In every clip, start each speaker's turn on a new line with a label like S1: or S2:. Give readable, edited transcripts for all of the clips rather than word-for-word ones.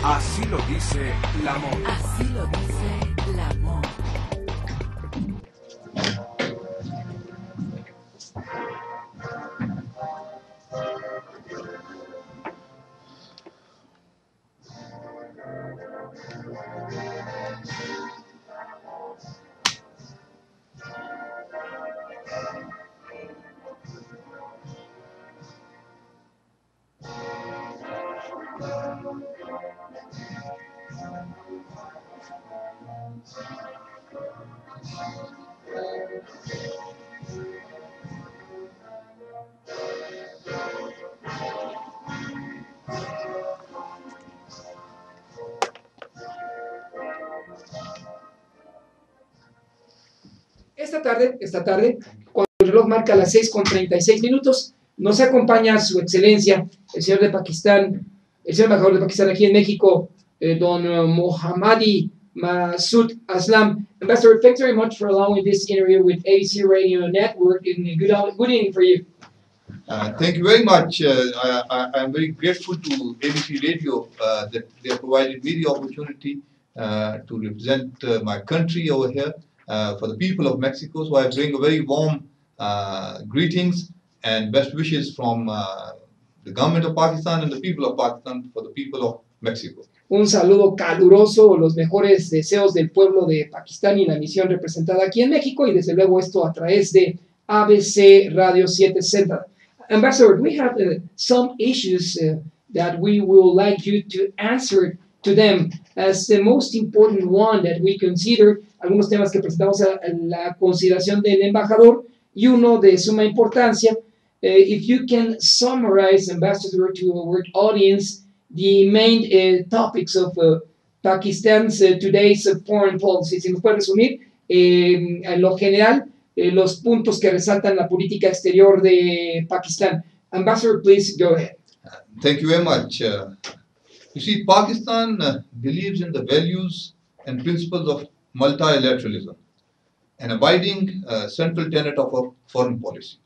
S1: Así lo dice Lamont.
S2: Así lo dice Lamont.
S3: Esta tarde, cuando el reloj marca las 6:36, nos acompaña su excelencia, el señor de Pakistán, el señor embajador de Pakistán aquí en México, don Mohammadi Masood Aslam. Ambassador, thanks very much for allowing this interview with ABC Radio Network, and good evening for you.
S4: Thank you very much. I'm very grateful to ABC Radio that they have provided me the opportunity to represent my country over here for the people of Mexico. So I bring a very warm greetings and best wishes from the government of Pakistan and the people of Pakistan for the people of Mexico.
S3: Un saludo caluroso, los mejores deseos del pueblo de Pakistán y la misión representada aquí en México, y desde luego esto a través de ABC Radio 760. Ambassador, we have some issues that we would like you to answer to them as the most important one that we consider, algunos temas que presentamos a la consideración del embajador y uno de suma importancia. If you can summarize, Ambassador, to our audience, the main topics of Pakistan's today's foreign policy. Si nos puede resumir, en lo general, los puntos que resaltan la política exterior de Pakistán. Ambassador, please go ahead.
S4: Thank you very much. You see, Pakistan believes in the values and principles of multilateralism, an abiding central tenet of our foreign policy.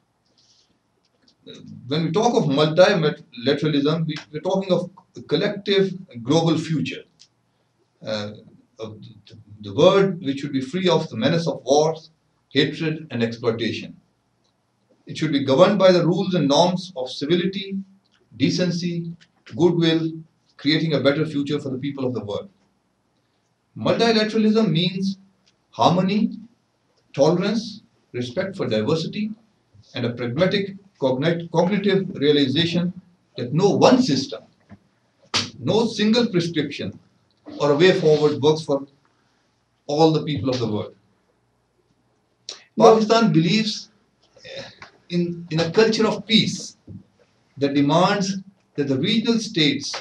S4: When we talk of multilateralism, we're talking of a collective global future, of the world which should be free of the menace of wars, hatred and exploitation. It should be governed by the rules and norms of civility, decency, goodwill, creating a better future for the people of the world. Multilateralism means harmony, tolerance, respect for diversity, and a pragmatic cognitive realization that no one system, no single prescription or a way forward works for all the people of the world. Pakistan believes in a culture of peace that demands that the regional states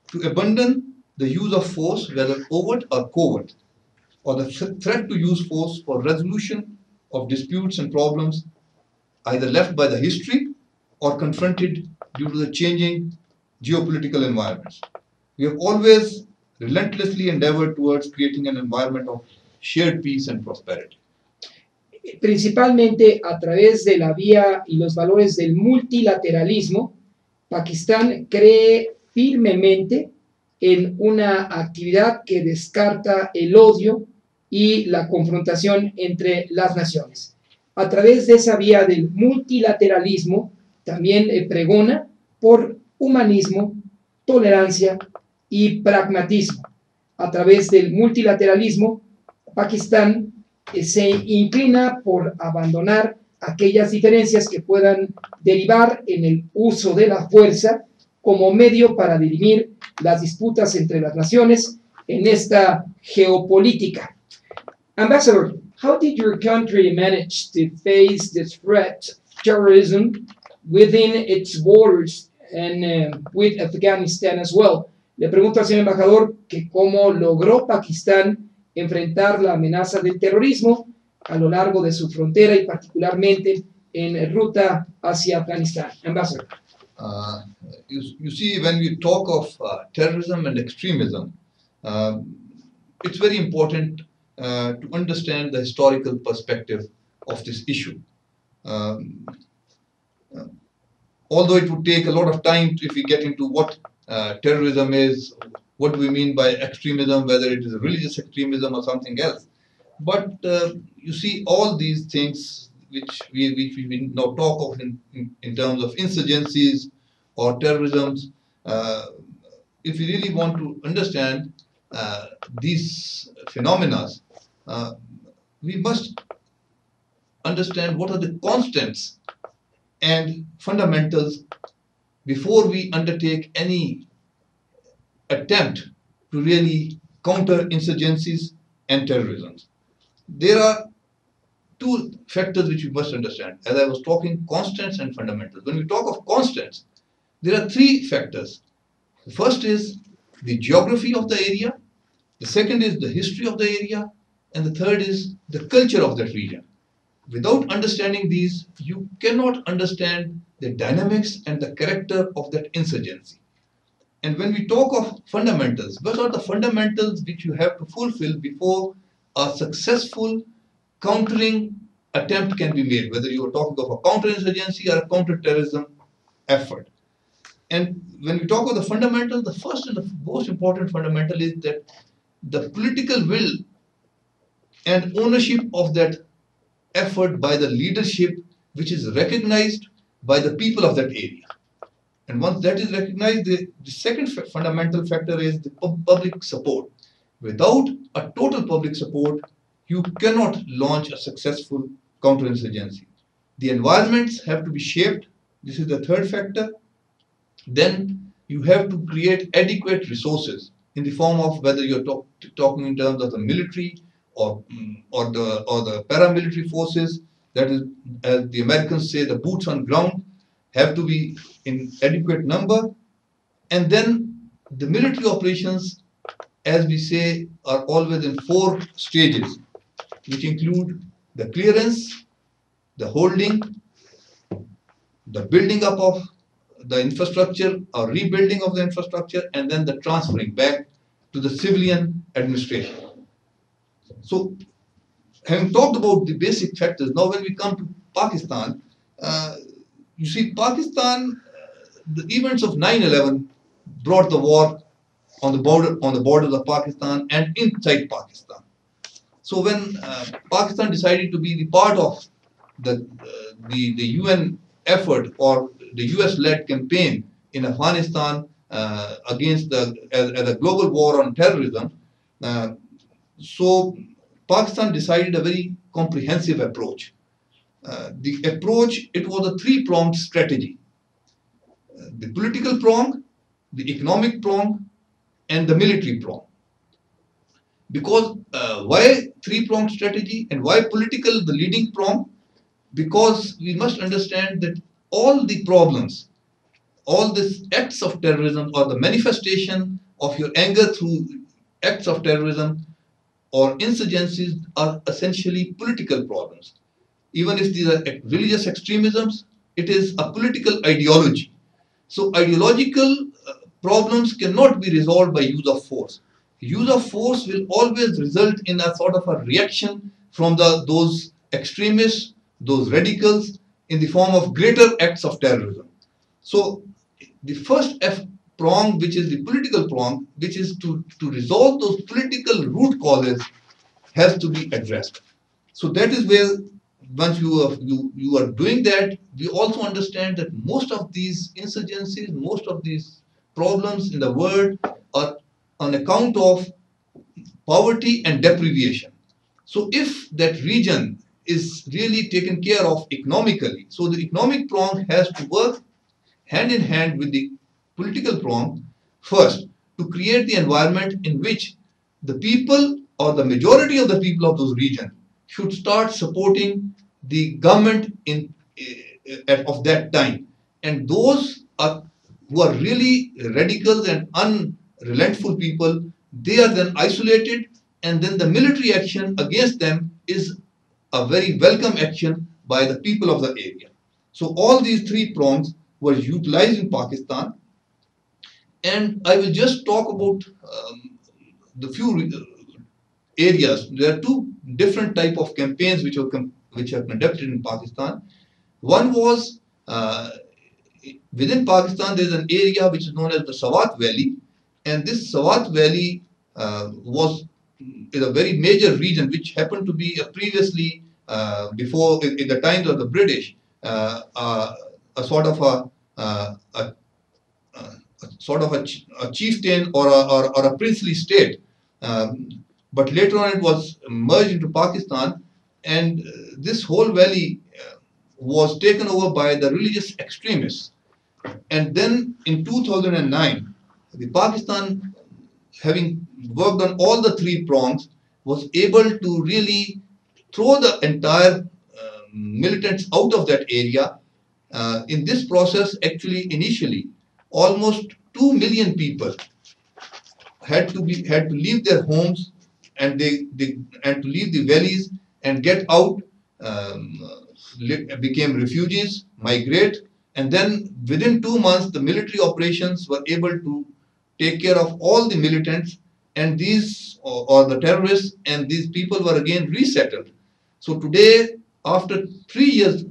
S4: to abandon the use of force, whether overt or covert, or the threat to use force for resolution of disputes and problems either left by the history or confronted due to the changing geopolitical environments. We have always relentlessly endeavored towards creating an environment of shared peace and prosperity.
S3: Principalmente a través de la vía y los valores del multilateralismo, Pakistán cree firmemente en una actividad que descarta el odio y la confrontación entre las naciones. A través de esa vía del multilateralismo, también pregona por humanismo, tolerancia y pragmatismo. A través del multilateralismo, Pakistán se inclina por abandonar aquellas diferencias que puedan derivar en el uso de la fuerza como medio para dirimir las disputas entre las naciones en esta geopolítica. Ambassador, how did your country manage to face the threat of terrorism within its borders and with Afghanistan as well? Le pregunto al señor embajador que cómo logró Pakistán enfrentar la amenaza del terrorismo a lo largo de su frontera y particularmente en ruta hacia Afganistán. Ambassador.
S4: You see, when we talk of terrorism and extremism, it's very important to understand the historical perspective of this issue. Although it would take a lot of time if we get into what terrorism is, what do we mean by extremism, whether it is religious extremism or something else. But you see, all these things which we now talk of in terms of insurgencies or terrorism, if we really want to understand these phenomena, uh, we must understand what are the constants and fundamentals before we undertake any attempt to really counter insurgencies and terrorism. There are two factors which we must understand. As I was talking, constants and fundamentals. When we talk of constants, there are three factors. The first is the geography of the area, the second is the history of the area, and the third is the culture of that region. Without understanding these, you cannot understand the dynamics and the character of that insurgency. And when we talk of fundamentals, what are the fundamentals which you have to fulfill before a successful countering attempt can be made, whether you are talking of a counterinsurgency or a counterterrorism effort? And when we talk of the fundamentals, the first and the most important fundamental is that the political will and ownership of that effort by the leadership, which is recognized by the people of that area. And once that is recognized, the second fundamental factor is the public support. Without a total public support, you cannot launch a successful counterinsurgency. The environments have to be shaped. This is the third factor. Then you have to create adequate resources in the form of whether you're talking in terms of the military or the paramilitary forces. That is, as the Americans say, the boots on ground have to be in adequate number. And then the military operations, as we say, are always in 4 stages, which include the clearance, the holding, the building up of the infrastructure or rebuilding of the infrastructure, and then the transferring back to the civilian administration. So, having talked about the basic factors, now when we come to Pakistan, you see, Pakistan, the events of 9/11 brought the war on the borders of Pakistan and inside Pakistan. So when Pakistan decided to be the part of the UN effort or the US-led campaign in Afghanistan against as a global war on terrorism, so Pakistan decided a very comprehensive approach. The approach, it was a 3-pronged strategy. The political prong, the economic prong, and the military prong. Because why 3-pronged strategy and why political, the leading prong? Because we must understand that all the problems, all these acts of terrorism or the manifestation of your anger through acts of terrorism or insurgencies are essentially political problems. Even if these are religious extremisms, it is a political ideology. So ideological problems cannot be resolved by use of force. Use of force will always result in a sort of a reaction from those extremists, those radicals, in the form of greater acts of terrorism. So the first prong, which is the political prong, which is to resolve those political root causes, has to be addressed. So that is where, once you are doing that, we also understand that most of these insurgencies, most of these problems in the world are on account of poverty and deprivation. So if that region is really taken care of economically, so the economic prong has to work hand in hand with the political prong first to create the environment in which the people or the majority of the people of those regions should start supporting the government of that time. And those who are really radical and unrelentful people, they are then isolated, and then the military action against them is a very welcome action by the people of the area. So all these 3 prongs were utilized in Pakistan, and I will just talk about the few areas. There are 2 different type of campaigns which are conducted in Pakistan. One was within Pakistan, there is an area which is known as the Swat Valley, And this Swat Valley is a very major region which happened to be previously, before in the times of the British, a sort of a chieftain or a princely state. But later on it was merged into Pakistan, and this whole valley was taken over by the religious extremists. And then in 2009, the Pakistan, having worked on all the three prongs, was able to really throw the entire militants out of that area. In this process, actually, initially, almost 2 million people had to leave their homes, and to leave the valleys and get out, became refugees, migrate, and then within 2 months the military operations were able to take care of all the militants and these or the terrorists, and these people were again resettled. So today, after 3 years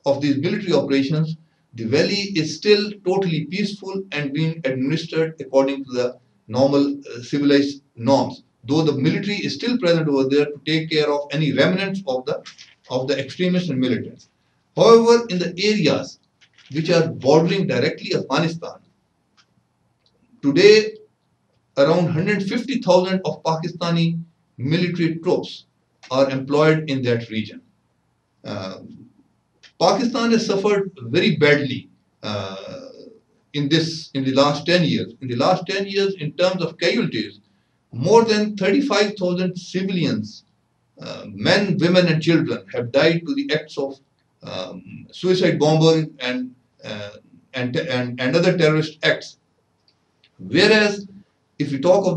S4: of these military operations, the valley is still totally peaceful and being administered according to the normal civilized norms, though the military is still present over there to take care of any remnants of the extremists and militants. However, in the areas which are bordering directly Afghanistan, today around 150,000 of Pakistani military troops are employed in that region. Pakistan has suffered very badly in the last 10 years. In the last 10 years, in terms of casualties, more than 35,000 civilians, men, women, and children, have died to the acts of suicide bombing and other terrorist acts. Whereas, if we talk of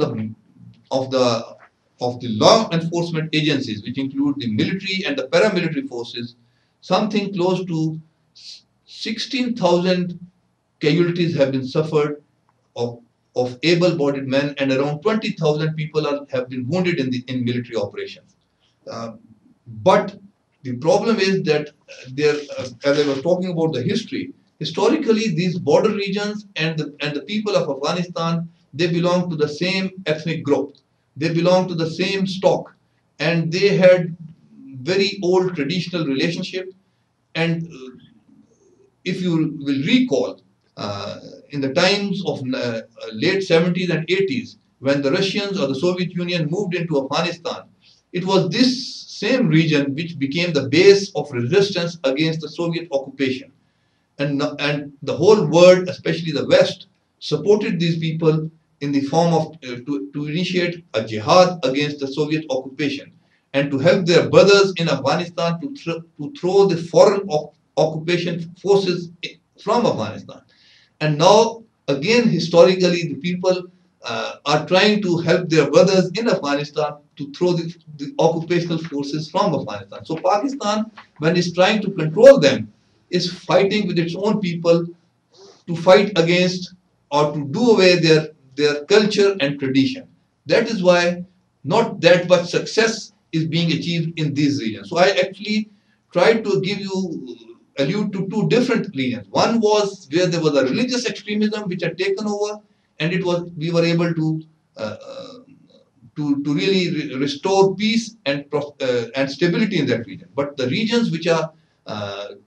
S4: the law enforcement agencies, which include the military and the paramilitary forces, something close to 16,000 casualties have been suffered of able-bodied men, and around 20,000 people have been wounded in military operations. But the problem is that as I was talking about the history, historically these border regions and the people of Afghanistan, they belong to the same ethnic group, they belong to the same stock, and they had very old traditional relationship. And if you will recall, in the times of late 70s and 80s, when the Russians or the Soviet Union moved into Afghanistan, it was this same region which became the base of resistance against the Soviet occupation. And the whole world, especially the West, supported these people in the form of to initiate a jihad against the Soviet occupation and to help their brothers in Afghanistan to throw the foreign occupation forces from Afghanistan. And now, again, historically, the people are trying to help their brothers in Afghanistan to throw the occupational forces from Afghanistan. So Pakistan, when it's trying to control them, is fighting with its own people to fight against or to do away their culture and tradition. That is why not that much success is being achieved in these regions. So I actually tried to allude to two different regions. One was where there was a religious extremism which had taken over, and we were able to really restore peace and stability in that region. But the regions which are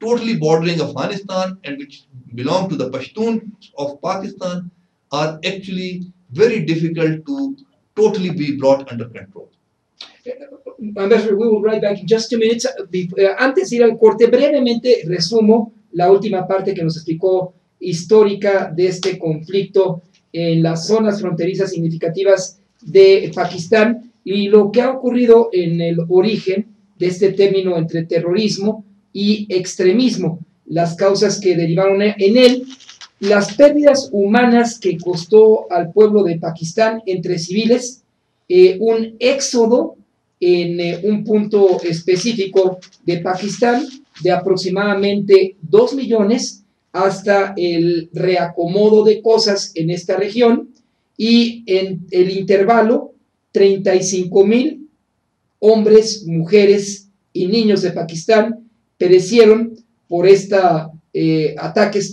S4: totally bordering Afghanistan and which belong to the Pashtuns of Pakistan are actually very difficult to totally be brought under control.
S3: Ambassador, we will be right back in just 2 minutes. Antes de ir al corte, brevemente resumo la última parte que nos explicó histórica de este conflicto en las zonas fronterizas significativas de Pakistán y lo que ha ocurrido en el origen de este término entre terrorismo y extremismo, las causas que derivaron en él, las pérdidas humanas que costó al pueblo de Pakistán entre civiles, un éxodo en un punto específico de Pakistán de aproximadamente 2 millones hasta el reacomodo de cosas en esta región, y en el intervalo 35,000 hombres, mujeres y niños de Pakistán perecieron por estos ataques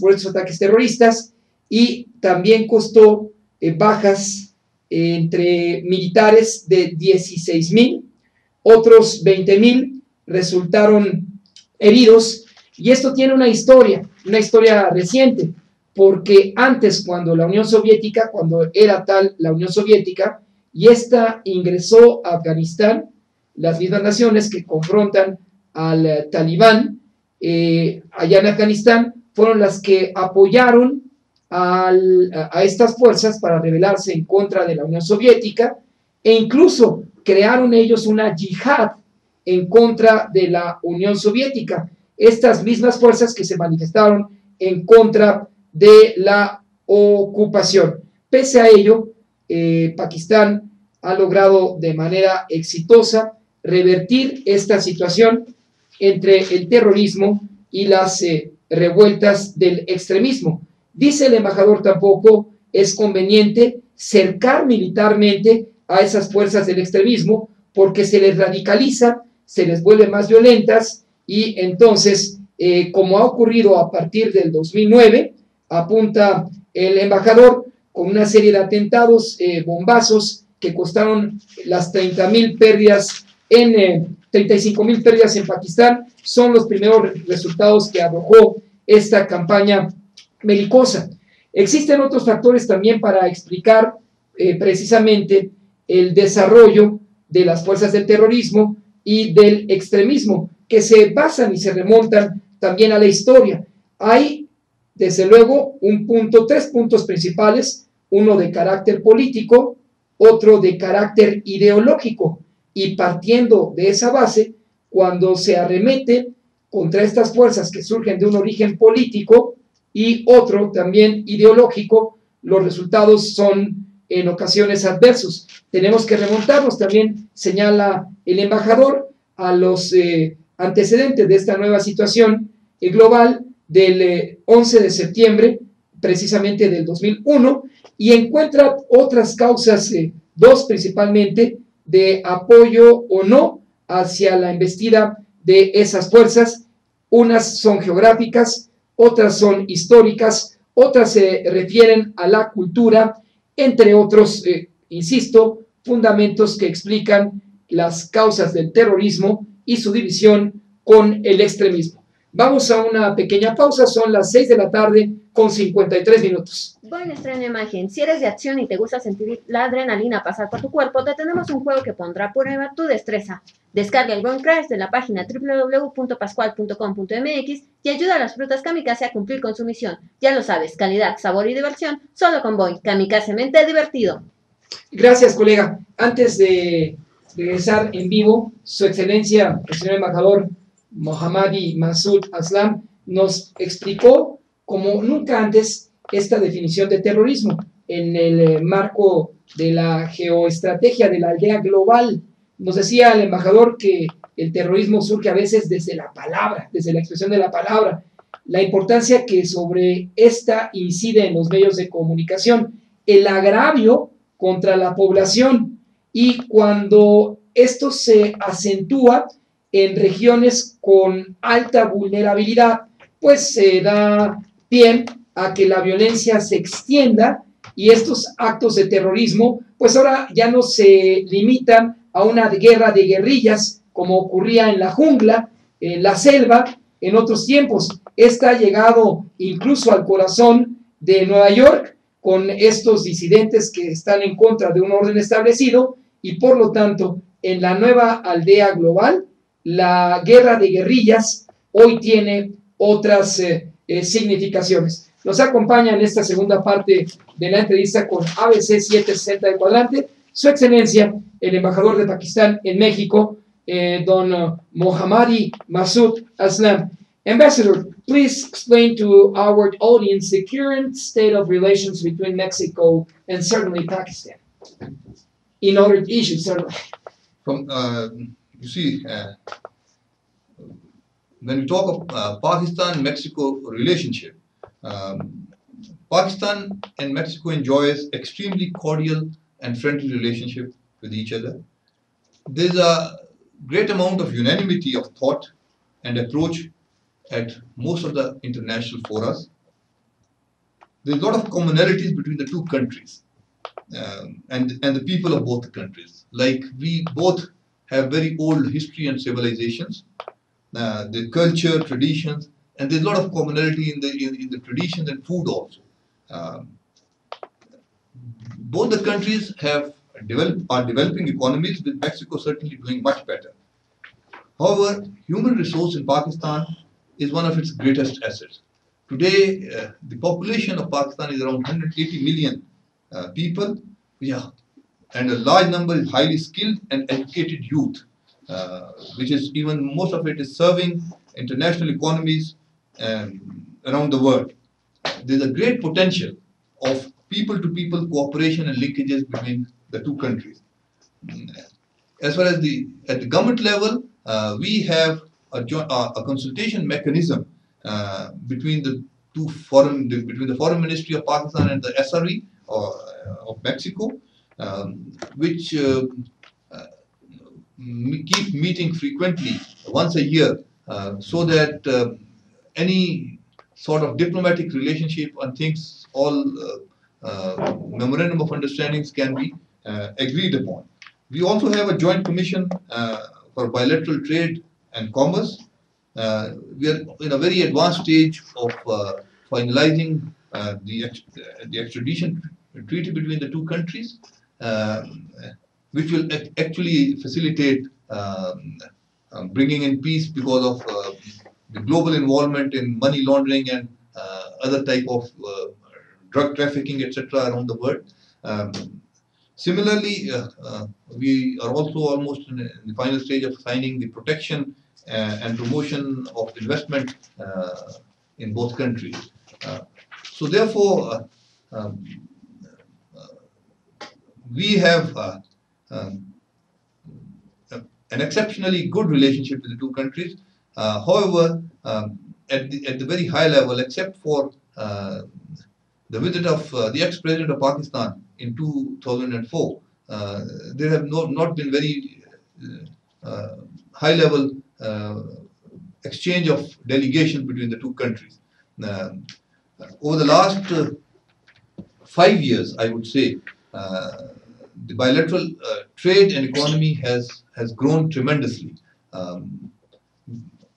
S3: terroristas, y también costó bajas entre militares de 16,000, otros 20,000 resultaron heridos, y esto tiene una historia reciente, porque antes, cuando la Unión Soviética, cuando era tal la Unión Soviética, y esta ingresó a Afganistán, las mismas naciones que confrontan al talibán allá en Afganistán fueron las que apoyaron a estas fuerzas para rebelarse en contra de la Unión Soviética, e incluso crearon ellos una yihad en contra de la Unión Soviética. Estas mismas fuerzas que se manifestaron en contra de la ocupación. Pese a ello, Pakistán ha logrado de manera exitosa revertir esta situación entre el terrorismo y las revueltas del extremismo. Dice el embajador, tampoco es conveniente cercar militarmente a esas fuerzas del extremismo, porque se les radicaliza, se les vuelve más violentas, y entonces, como ha ocurrido a partir del 2009, apunta el embajador, con una serie de atentados, bombazos, que costaron las 35,000 pérdidas en Pakistán, son los primeros resultados que arrojó esta campaña belicosa. Existen otros factores también para explicar precisamente el desarrollo de las fuerzas del terrorismo y del extremismo, que se basan y se remontan también a la historia. Hay, desde luego, tres puntos principales: uno de carácter político, otro de carácter ideológico, y partiendo de esa base, cuando se arremete contra estas fuerzas que surgen de un origen político y otro también ideológico, los resultados son en ocasiones adversos. Tenemos que remontarnos, también señala el embajador, a los antecedentes de esta nueva situación global del 11 de septiembre, precisamente del 2001, y encuentra otras causas, dos principalmente, de apoyo o no hacia la embestida de esas fuerzas. Unas son geográficas, otras son históricas, otras se refieren a la cultura, entre otros, insisto, fundamentos que explican las causas del terrorismo y su división con el extremismo. Vamos a una pequeña pausa, son las 6 de la tarde con 53 minutos.
S5: Buena extraña imagen. Si eres de acción y te gusta sentir la adrenalina pasar por tu cuerpo, te tenemos un juego que pondrá a prueba tu destreza. Descarga el Bone Crash de la página www.pascual.com.mx y ayuda a las frutas kamikaze a cumplir con su misión. Ya lo sabes, calidad, sabor y diversión solo con Boy. Kamikazemente divertido.
S3: Gracias, colega. Antes de regresar en vivo, Su Excelencia, el señor embajador Mohammadi Masood Aslam, nos explicó como nunca antes esta definición de terrorismo en el marco de la geoestrategia de la aldea global. Nos decía el embajador que el terrorismo surge a veces desde la palabra, desde la expresión de la palabra, la importancia que sobre esta incide en los medios de comunicación, el agravio contra la población, y cuando esto se acentúa en regiones con alta vulnerabilidad, pues se da pie a que la violencia se extienda, y estos actos de terrorismo pues ahora ya no se limitan a una guerra de guerrillas como ocurría en la jungla, en la selva, en otros tiempos. Esta ha llegado incluso al corazón de Nueva York, con estos disidentes que están en contra de un orden establecido, y por lo tanto en la nueva aldea global la guerra de guerrillas hoy tiene otras significaciones. Nos acompaña en esta segunda parte de la entrevista con ABC 760 del cuadrante Su Excelencia el embajador de Pakistán en México, don Mohammadi Masood Aslam. Ambassador, please explain to our audience the current state of relations between Mexico and certainly Pakistan in other issues, certainly.
S4: You see, when we talk of Pakistan-Mexico relationship, Pakistan and Mexico enjoys extremely cordial and friendly relationship with each other. There's a great amount of unanimity of thought and approach at most of the international forums. There's a lot of commonalities between the two countries. and the people of both countries. Like we both have very old history and civilizations, the culture, traditions, and there's a lot of commonality in the traditions and food also. Um, Both the countries are developing economies, with Mexico certainly doing much better. However, human resource in Pakistan is one of its greatest assets. Today, the population of Pakistan is around 180 million people, yeah, and a large number is highly skilled and educated youth, which is even most of it is serving international economies around the world. There's a great potential of people-to-people cooperation and linkages between the two countries. As far as at the government level, we have a consultation mechanism between between the Foreign Ministry of Pakistan and the SRE of Mexico, which keep meeting frequently once a year, so that any sort of diplomatic relationship and things, all memorandum of understandings can be agreed upon. We also have a joint commission for bilateral trade and commerce. We are in a very advanced stage of finalizing the extradition treaty between the two countries, which will actually facilitate bringing in peace because of the global involvement in money laundering and other type of drug trafficking, etc., around the world. Similarly, we are also almost in the final stage of signing the protection and promotion of investment in both countries. So therefore, we have an exceptionally good relationship with the two countries. However, at the very high level, except for the visit of the ex-president of Pakistan in 2004, there have not been very high-level exchange of delegations between the two countries. Over the last 5 years, I would say, the bilateral trade and economy has grown tremendously.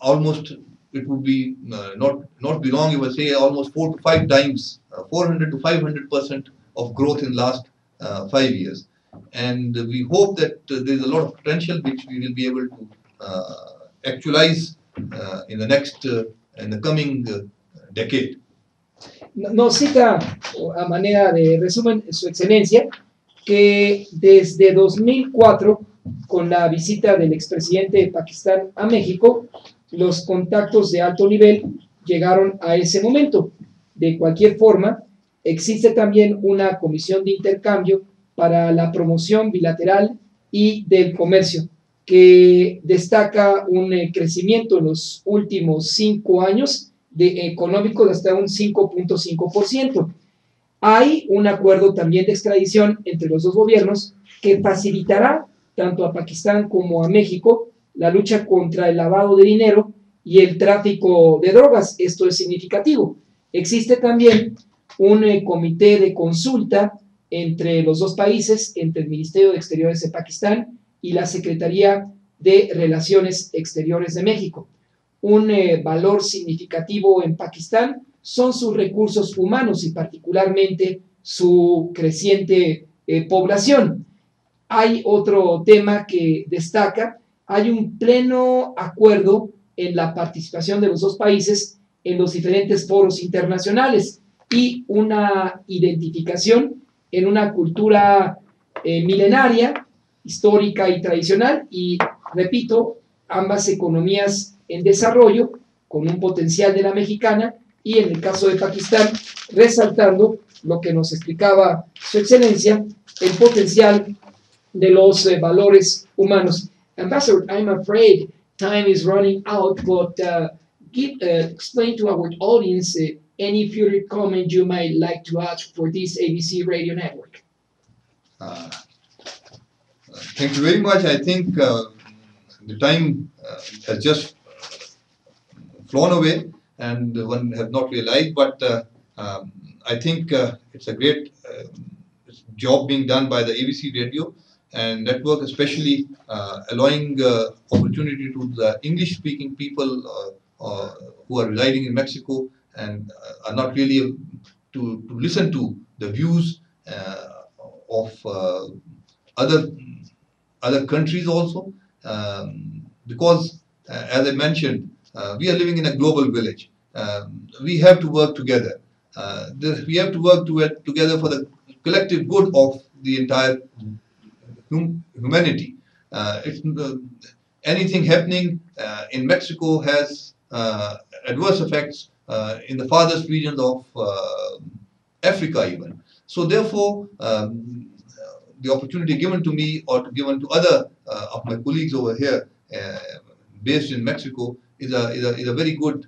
S4: Almost, it would be not be wrong if I say almost 4 to 5 times, 400 to 500% of growth in last 5 years. And we hope that there is a lot of potential which we will be able to actualize in the coming decade.
S3: Nos cita a manera de resumen su excelencia que desde 2004, con la visita del expresidente de Pakistán a México, los contactos de alto nivel llegaron a ese momento. De cualquier forma, existe también una comisión de intercambio para la promoción bilateral y del comercio, que destaca un crecimiento en los últimos 5 años económico de hasta un 5.5%. Hay un acuerdo también de extradición entre los dos gobiernos que facilitará tanto a Pakistán como a México la lucha contra el lavado de dinero y el tráfico de drogas. Esto es significativo. Existe también un comité de consulta entre los dos países, entre el Ministerio de Exteriores de Pakistán y la Secretaría de Relaciones Exteriores de México. Un valor significativo en Pakistán son sus recursos humanos y particularmente su creciente población. Hay otro tema que destaca: hay un pleno acuerdo en la participación de los dos países en los diferentes foros internacionales y una identificación en una cultura milenaria, histórica y tradicional, y repito, ambas economías en desarrollo con un potencial de la mexicana, y en el caso de Pakistán, resaltando lo que nos explicaba su excelencia, el potencial de los valores humanos. Ambassador, I'm afraid time is running out, but explain to our audience any further comment you might like to add for this ABC radio network.
S4: Thank you very much. I think the time has just flown away and one has not realized, but I think it's a job being done by the ABC radio and network, especially allowing opportunity to the English-speaking people who are residing in Mexico and are not really to listen to the views of other countries also, because as I mentioned, we are living in a global village. We have to work together. We have to work together for the collective good of the entire humanity. Anything happening in Mexico has adverse effects in the farthest regions of Africa even. So therefore, the opportunity given to me or given to other of my colleagues over here based in Mexico is a very good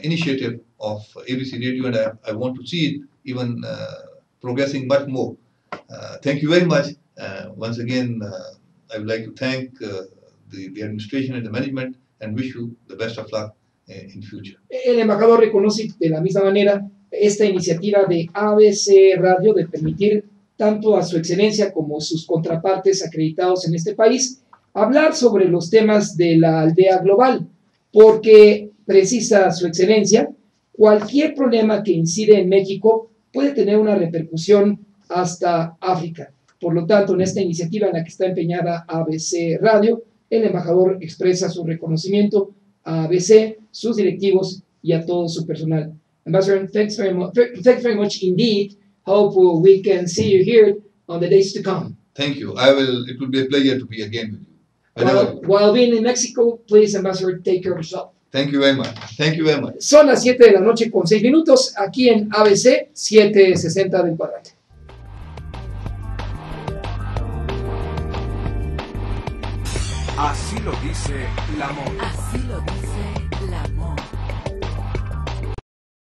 S4: initiative of ABC Radio, and I want to see it even progressing much more. Thank you very much. Once again, I would like to thank the administration and the management and wish you the best of luck in future.
S3: El embajador reconoce de la misma manera esta iniciativa de ABC Radio de permitir tanto a su excelencia como sus contrapartes acreditados en este país hablar sobre los temas de la aldea global, porque precisa su excelencia, cualquier problema que incide en México puede tener una repercusión hasta África. Por lo tanto, en esta iniciativa en la que está empeñada ABC Radio, el embajador expresa su reconocimiento a ABC, sus directivos y a todo su personal. Ambassador, thanks very much indeed. Hope we can see you here on the days to come.
S4: Thank you. It will be a pleasure to be again with you.
S3: While being in Mexico, please, Ambassador, take care of yourself.
S4: Thank you very much. Thank you very much.
S3: Son las 7 de la noche con 6 minutos aquí en ABC 760 del cuadrante.
S1: Así lo dice Lamont.
S2: Así lo dice